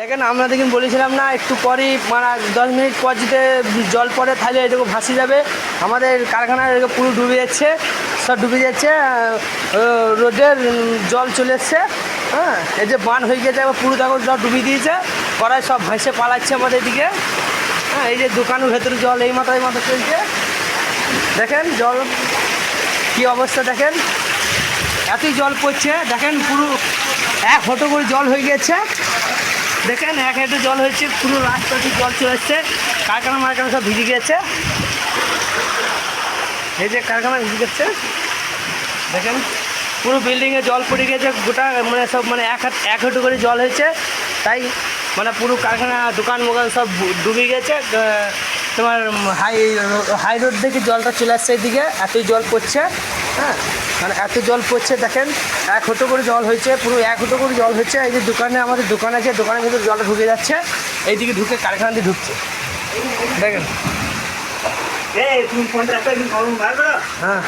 দেখেন আমরা দেখুন বলেছিলাম না একটু পরই মানে 10 মিনিট পর যদি জল পড়ে তাহলে এটুকু ভাসে যাবে। আমাদের কারখানা পুরো ডুবে যাচ্ছে, সব ডুবে যাচ্ছে। রোডের জল চলে এসছে। হ্যাঁ, এই যে বান হয়ে গেছে এবার পুরো তখন সব ডুবিয়ে দিয়েছে, কড়াই সব ভেসে পালাচ্ছে আমাদের দিকে। হ্যাঁ, এই যে দোকানের ভেতরে জল এই মাথায় চলছে। দেখেন জল কী অবস্থা, দেখেন এতই জল পড়ছে। দেখেন পুরো 1 হাঁটু করে জল হয়ে গেছে। দেখেন 1 হাঁটু জল হয়েছে, পুরো রাস্তাতে জল চলে এসছে। কারখানা মারখানা সব ভিজে গেছে। এই যে কারখানা ভিজে গেছে, দেখেন পুরো বিল্ডিংয়ে জল পড়ে গেছে গোটা, মানে সব মানে 1 হাঁটু করে জল হয়েছে। তাই মানে পুরো কারখানা দোকান মোকান সব ডুবে গেছে। তোমার হাই রোড থেকে জলটা চলে আসছে এইদিকে, এতই জল পড়ছে। হ্যাঁ, মানে এত জল পড়ছে। দেখেন 1 হাঁটু করে জল হয়েছে, পুরো 1 হাঁটু করে জল হয়েছে। এই যে দোকানে আমাদের দোকান আছে, দোকানের ভিতরে জলটা ঢুকে যাচ্ছে, এইদিকে ঢুকে কারখানা দিয়ে ঢুকছে। দেখেন তুমি ফোনটা একটা একদিন কলম বার করো। হ্যাঁ।